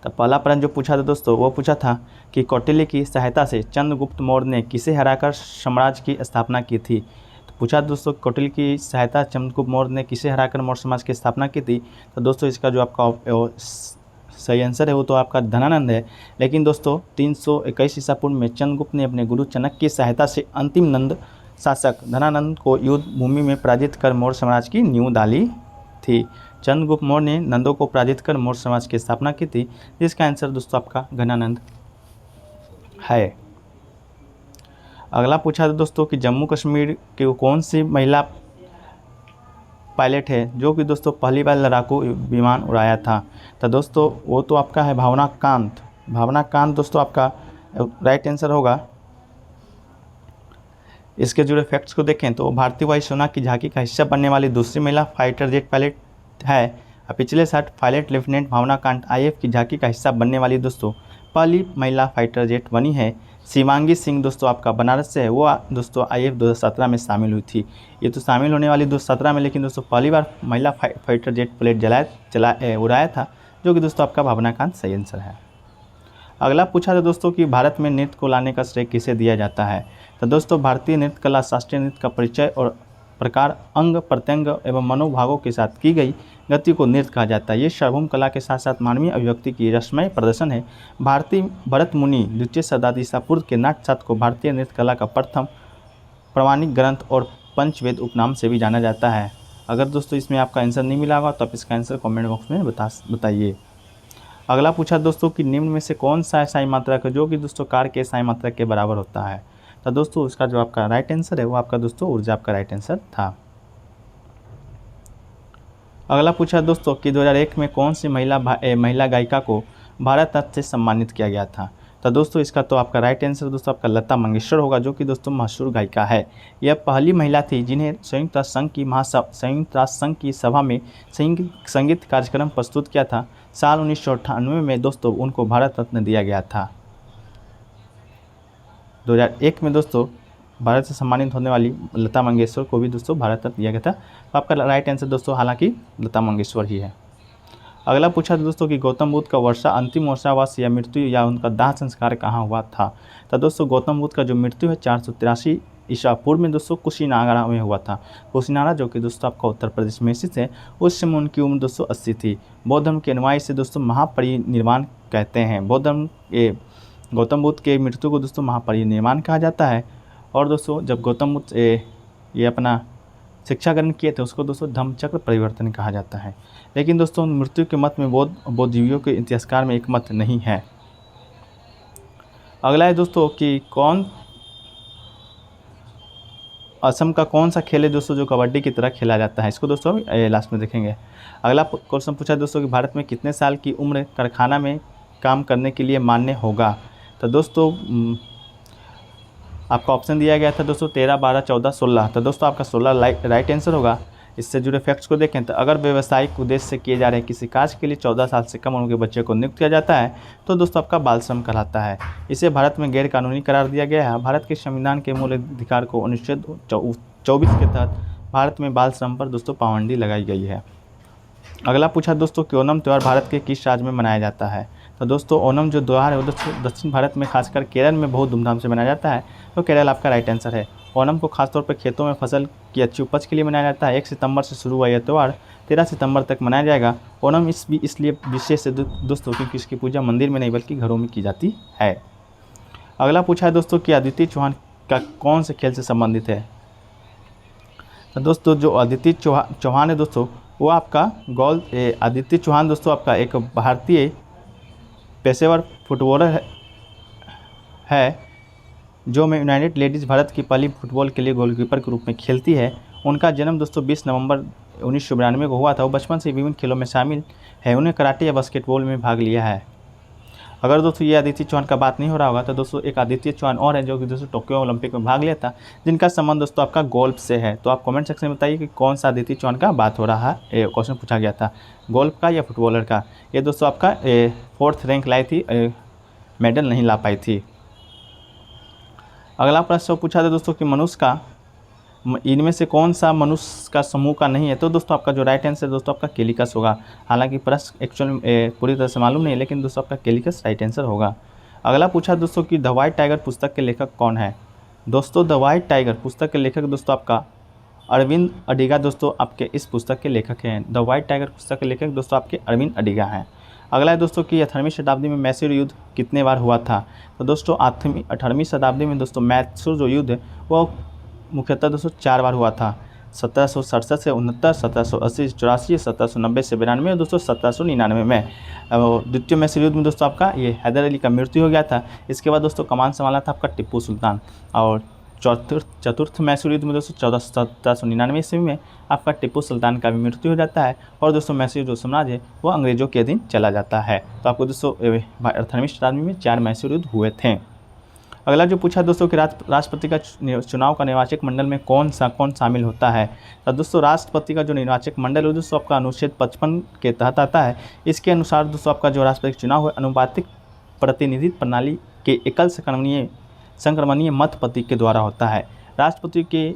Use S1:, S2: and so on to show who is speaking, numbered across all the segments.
S1: तो पहला प्रश्न जो पूछा था दोस्तों वो पूछा था कि कौटिल्य की सहायता से चंद्रगुप्त मौर्य ने किसे हराकर साम्राज्य की स्थापना की थी। तो पूछा दोस्तों कौटिल्य की सहायता चंद्रगुप्त मौर्य ने किसे हराकर मौर्य समाज की स्थापना की थी। तो दोस्तों इसका जो आपका सही आंसर है वो तो आपका धनानंद है। लेकिन दोस्तों 321 ईसा पूर्व में चंद्रगुप्त ने अपने गुरु चाणक्य की सहायता से अंतिम नंद शासक धनानंद को युद्ध भूमि में पराजित कर मौर्य समाज की नींव डाली थी। चंद्रगुप्त मौर्य ने नंदों को पराजित कर मौर्य समाज की स्थापना की थी, जिसका आंसर दोस्तों आपका घनानंद है। अगला पूछा था दोस्तों कि जम्मू कश्मीर की कौन सी महिला पायलट है जो कि दोस्तों पहली बार लड़ाकू विमान उड़ाया था। तो दोस्तों वो तो आपका है भावना कांत। भावना कांत दोस्तों आपका राइट आंसर होगा। इसके जुड़े फैक्ट्स को देखें तो भारतीय वायुसेना की झांकी का हिस्सा बनने वाली दूसरी महिला फाइटर जेट पायलट है। पिछले 60 पायलट लेफ्टिनेंट भावना कांत आईएएफ की झांकी का हिस्सा बनने वाली दोस्तों पहली महिला फाइटर जेट बनी है। शिवांगी सिंह दोस्तों आपका बनारस से है, वो दोस्तों आईएएफ 2017 में शामिल हुई थी। ये तो शामिल होने वाली 2017 में, लेकिन दोस्तों पहली बार महिला फाइटर जेट प्लेट उड़ाया था, जो कि दोस्तों आपका भावना कांत सही आंसर है। अगला पूछा था दोस्तों कि भारत में नृत्य को लाने का श्रेय किसे दिया जाता है। तो दोस्तों भारतीय नृत्य कला शास्त्रीय नृत्य का परिचय और प्रकार अंग प्रत्यंग एवं मनोभावों के साथ की गई गति को नृत्य कहा जाता है। ये सार्वभौम कला के साथ साथ मानवीय अभिव्यक्ति की रसमय प्रदर्शन है। भारतीय भरत मुनि द्वितीय शताब्दी ईसा पूर्व के नाट्यशास्त्र को भारतीय नृत्य कला का प्रथम प्रमाणिक ग्रंथ और पंचवेद उपनाम से भी जाना जाता है। अगर दोस्तों इसमें आपका आंसर नहीं मिला होगा तो आप इसका आंसर कमेंट बॉक्स में बताइए। अगला पूछा दोस्तों कि निम्न में से कौन सा साई मात्रक है जो कि दोस्तों कार के साई मात्रक के बराबर होता है। तो दोस्तों इसका जो आपका राइट आंसर है वो आपका दोस्तों ऊर्जा आपका राइट आंसर था। अगला पूछा दोस्तों कि 2001 में कौन सी महिला गायिका को भारत रत्न से सम्मानित किया गया था। तो दोस्तों इसका तो आपका राइट आंसर दोस्तों आपका लता मंगेशकर होगा, जो कि दोस्तों मशहूर गायिका है। यह पहली महिला थी जिन्हें संयुक्त राष्ट्र संघ की सभा में संगीत कार्यक्रम प्रस्तुत किया था। साल 1998 में दोस्तों उनको भारत रत्न दिया गया था। 2001 में दोस्तों भारत से सम्मानित होने वाली लता मंगेशकर को भी दोस्तों भारत रत्न दिया गया था। तो आपका राइट आंसर दोस्तों हालांकि लता मंगेशकर ही है। अगला पूछा दोस्तों कि गौतम बुद्ध का अंतिम वर्षावास या मृत्यु या उनका दाह संस्कार कहाँ हुआ था। तो दोस्तों गौतम बुद्ध का जो मृत्यु है 483 ईसा पूर्व में दोस्तों कुशीनारा में हुआ था। कुशीनारा जो कि दोस्तों आपका उत्तर प्रदेश में स्थित है। उस समय उनकी उम्र दोस्तों 80 थी। बौद्ध धर्म के अनुयायी से दोस्तों महापरिनिर्वाण कहते हैं। बौद्ध धर्म के गौतम बुद्ध के मृत्यु को दोस्तों महापरिनिर्वाण कहा जाता है। और दोस्तों जब गौतम बुद्ध ये अपना शिक्षा ग्रहण किए थे उसको दोस्तों धम्मचक्र परिवर्तन कहा जाता है। लेकिन दोस्तों मृत्यु के मत में बौद्धजीवियों के इतिहासकार में एक मत नहीं है। अगला है दोस्तों कि असम का कौन सा खेल है दोस्तों जो कबड्डी की तरह खेला जाता है। इसको दोस्तों लास्ट में देखेंगे। अगला क्वेश्चन पूछा दोस्तों कि भारत में कितने साल की उम्र कारखाना में काम करने के लिए मान्य होगा। तो दोस्तों आपका ऑप्शन दिया गया था दोस्तों 13, 12, 14, 16। तो दोस्तों आपका 16 राइट आंसर होगा। इससे जुड़े फैक्ट्स को देखें तो अगर व्यवसायिक उद्देश्य से किए जा रहे किसी कार्य के लिए 14 साल से कम उम्र के बच्चे को नियुक्त किया जाता है तो दोस्तों आपका बाल श्रम कहलाता है। इसे भारत में गैर कानूनी करार दिया गया है। भारत के संविधान के मूल अधिकार को अनुच्छेद 24 के तहत भारत में बाल श्रम पर दोस्तों पाबंदी लगाई गई है। अगला पूछा दोस्तों कि ओणम त्यौहार भारत के किस राज्य में मनाया जाता है। तो दोस्तों ओणम जो त्यौहार है वो दक्षिण भारत में खासकर केरल में बहुत धूमधाम से मनाया जाता है। तो केरल आपका राइट आंसर है। ओणम को खासतौर पर खेतों में फसल की अच्छी उपज के लिए मनाया जाता है। 1 सितंबर से शुरू हुआ यह त्यौहार 13 सितंबर तक मनाया जाएगा। ओणम इसलिए विशेष है दोस्तों क्योंकि इसकी पूजा मंदिर में नहीं बल्कि घरों में की जाती है। अगला पूछा है दोस्तों कि अदिति चौहान का कौन से खेल से संबंधित है। तो दोस्तों जो अदिति चौहान है दोस्तों वो आपका अदिति चौहान दोस्तों आपका एक भारतीय पेशेवर फुटबॉलर है जो में यूनाइटेड लेडीज़ भारत की पहली फुटबॉल के लिए गोलकीपर के रूप में खेलती है। उनका जन्म दोस्तों 20 नवंबर 1992 को हुआ था। वो बचपन से विभिन्न खेलों में शामिल है। उन्हें कराटे या बास्केटबॉल में भाग लिया है। अगर दोस्तों ये अदिति चौहान का बात नहीं हो रहा होगा तो दोस्तों एक आदित्य चौहान और है जो कि दोस्तों टोक्यो ओलंपिक में भाग लिया था, जिनका संबंध दोस्तों आपका गोल्फ से है। तो आप कमेंट सेक्शन में बताइए कि कौन सा आदित्य चौहान का बात हो रहा है। क्वेश्चन पूछा गया था गोल्फ का या फुटबॉलर का। ये दोस्तों आपका 4th रैंक लाई थी, मेडल नहीं ला पाई थी। अगला प्रश्न पूछा था दोस्तों कि मनुष्य का इनमें से कौन सा मनुष्य का समूह का नहीं है? तो दोस्तों आपका जो राइट आंसर दोस्तों आपका केलिकस होगा। हालांकि प्रश्न एक्चुअल पूरी तरह से मालूम नहीं है, लेकिन दोस्तों आपका केलिकस राइट आंसर होगा। अगला पूछा दोस्तों कि द व्हाइट टाइगर पुस्तक के लेखक कौन है? दोस्तों द व्हाइट टाइगर पुस्तक के लेखक दोस्तों आपका अरविंद अडिगा दोस्तों आपके इस पुस्तक के लेखक हैं। द व्हाइट टाइगर पुस्तक के लेखक दोस्तों आपके अरविंद अडिगा हैं। अगला है दोस्तों कि 18वीं शताब्दी में मैसूर युद्ध कितने बार हुआ था? तो दोस्तों 18वीं शताब्दी में दोस्तों मैसूर जो युद्ध है वो मुख्यतः दोस्तों 4 बार हुआ था। 1767 से 69, 1780 से 84, 1790 से 92 और दोस्तों 1799 में। द्वितीय मैसूर युद्ध में दोस्तों आपका ये हैदर अली का मृत्यु हो गया था। इसके बाद दोस्तों कमान संभाला था आपका टिप्पू सुल्तान। और चतुर्थ मैसूर युद्ध में दोस्तों 1799 ईस्वी में आपका टिप्पू सुल्तान का भी मृत्यु हो जाता है और दोस्तों मैसूर जो साम्राज्य है वो अंग्रेजों के अधीन चला जाता है। तो आपको दोस्तों 18वीं शताब्दी में 4 मैसूर युद्ध हुए थे। अगला जो पूछा दोस्तों कि राष्ट्रपति का चुनाव का निर्वाचक मंडल में कौन शामिल होता है? तो दोस्तों राष्ट्रपति का जो निर्वाचक मंडल है दोस्तों आपका अनुच्छेद 55 के तहत आता है। इसके अनुसार दोस्तों आपका जो राष्ट्रपति चुनाव है अनुपातिक प्रतिनिधित्व प्रणाली के एकल संक्रमणीय मत प्रतीक के द्वारा होता है। राष्ट्रपति के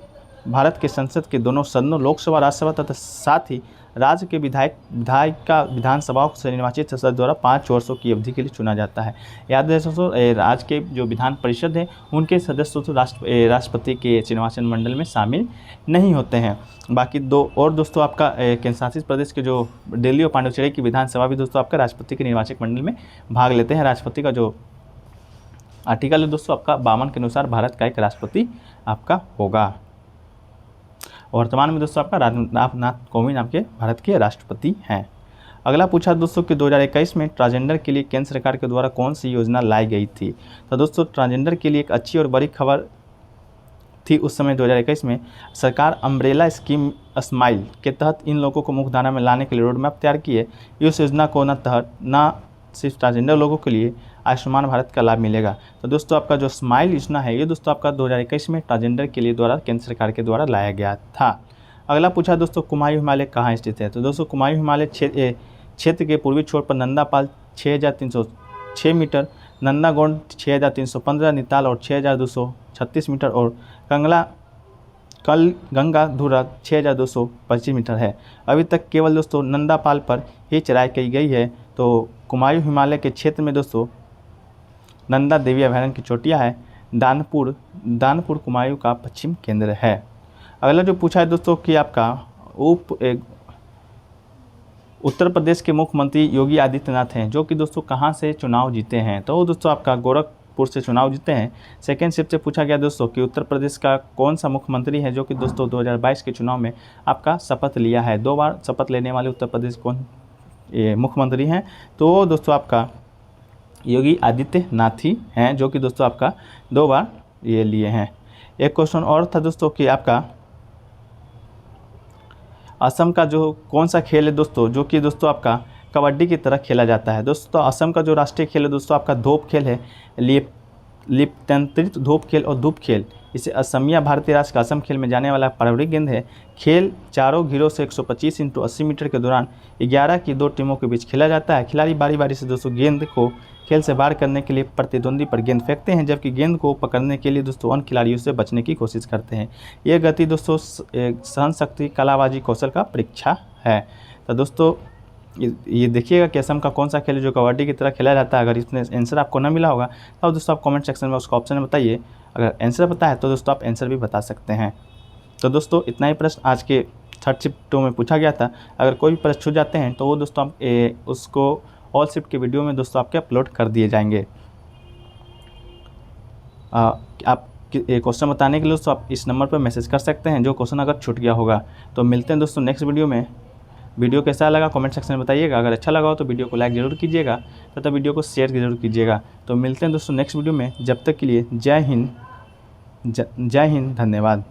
S1: भारत के संसद के दोनों सदनों लोकसभा राज्यसभा तथा साथ ही राज्य के विधायिका विधानसभाओं से निर्वाचित सदस्य द्वारा 5 वर्षों की अवधि के लिए चुना जाता है। याद रहे दोस्तों राज्य के जो विधान परिषद है उनके सदस्य तो राष्ट्रपति के निर्वाचन मंडल में शामिल नहीं होते हैं। बाकी 2 और दोस्तों आपका केंद्र शासित प्रदेश के जो दिल्ली और पांडिचेरी की विधानसभा भी दोस्तों आपका राष्ट्रपति के निर्वाचक मंडल में भाग लेते हैं। राष्ट्रपति का जो आर्टिकल है दोस्तों आपका 52 के अनुसार भारत का एक राष्ट्रपति आपका होगा। वर्तमान में दोस्तों आपका रामनाथ कोविंद आपके भारत के राष्ट्रपति हैं। अगला पूछा दोस्तों कि 2021 में ट्रांसजेंडर के लिए केंद्र सरकार के द्वारा कौन सी योजना लाई गई थी? तो दोस्तों ट्रांसजेंडर के लिए एक अच्छी और बड़ी खबर थी उस समय 2021 में। सरकार अम्ब्रेला स्कीम स्माइल के तहत इन लोगों को मुख्यधारा में लाने के लिए रोड मैप तैयार की है। इस योजना को न सिर्फ ट्रांसजेंडर लोगों के लिए आयुष्मान भारत का लाभ मिलेगा। तो दोस्तों आपका जो स्माइल योजना है ये दोस्तों आपका 2021 में ट्रांसजेंडर के लिए केंद्र सरकार के द्वारा लाया गया था। अगला पूछा दोस्तों कुमायूं हिमालय कहाँ स्थित है? तो दोस्तों कुमायूं हिमालय क्षेत्र के पूर्वी छोर पर नंदापाल 6306 मीटर, नंदागौंड 6315, निताल और 6236 मीटर और गंगाधुरा 6225 मीटर है। अभी तक केवल दोस्तों नंदापाल पर ही चढ़ाई की गई है। तो कुमायूं हिमालय के क्षेत्र में दोस्तों नंदा देवी अभयारण्य की चोटियाँ है। दानपुर कुमायूं का पश्चिम केंद्र है। अगला जो पूछा है दोस्तों कि आपका उत्तर प्रदेश के मुख्यमंत्री योगी आदित्यनाथ हैं जो कि दोस्तों कहाँ से चुनाव जीते हैं? तो दोस्तों आपका गोरखपुर से चुनाव जीते हैं। सेकेंड शिफ्ट से पूछा गया दोस्तों कि उत्तर प्रदेश का कौन सा मुख्यमंत्री है जो कि दोस्तों 2022 के चुनाव में आपका शपथ लिया है? 2 बार शपथ लेने वाले उत्तर प्रदेश कौन मुख्यमंत्री हैं? तो दोस्तों आपका योगी आदित्यनाथ ही हैं जो कि दोस्तों आपका 2 बार ये लिए हैं। एक क्वेश्चन और था दोस्तों कि आपका असम का जो कौन सा खेल है दोस्तों जो कि दोस्तों आपका कबड्डी की तरह खेला जाता है? दोस्तों असम का जो राष्ट्रीय खेल है दोस्तों आपका धोप खेल है। लिप्तंत्रित धोप खेल और धूप खेल इसे असमिया भारतीय राष्ट्र का असम खेल में जाने वाला पारंपरिक गेंद है। खेल चारों घेरों से 125 × 80 मीटर के दौरान 11 की 2 टीमों के बीच खेला जाता है। खिलाड़ी बारी बारी से दोस्तों गेंद को खेल से बाहर करने के लिए प्रतिद्वंदी पर गेंद फेंकते हैं, जबकि गेंद को पकड़ने के लिए दोस्तों अन्य खिलाड़ियों से बचने की कोशिश करते हैं। यह गति दोस्तों सहन शक्ति, कलाबाजी, कौशल का परीक्षा है। तो दोस्तों ये देखिएगा कि असम का कौन सा खेल है जो कबड्डी की तरह खेला जाता है। अगर इसमें आंसर आपको ना मिला होगा तो दोस्तों आप कमेंट सेक्शन में उसका ऑप्शन में बताइए। अगर आंसर पता है तो दोस्तों आप आंसर भी बता सकते हैं। तो दोस्तों इतना ही प्रश्न आज के थर्ड शिफ्ट 2 में पूछा गया था। अगर कोई भी प्रश्न छूट जाते हैं तो वो दोस्तों आप उसको ऑल शिफ्ट के वीडियो में दोस्तों आपके अपलोड कर दिए जाएंगे। आप क्वेश्चन बताने के लिए दोस्तों आप इस नंबर पर मैसेज कर सकते हैं जो क्वेश्चन अगर छूट गया होगा। तो मिलते हैं दोस्तों नेक्स्ट वीडियो में। वीडियो कैसा लगा कमेंट सेक्शन में बताइएगा। अगर अच्छा लगा हो तो वीडियो को लाइक ज़रूर कीजिएगा तथा वीडियो को शेयर ज़रूर कीजिएगा। तो मिलते हैं दोस्तों नेक्स्ट वीडियो में। जब तक के लिए जय हिंद, धन्यवाद।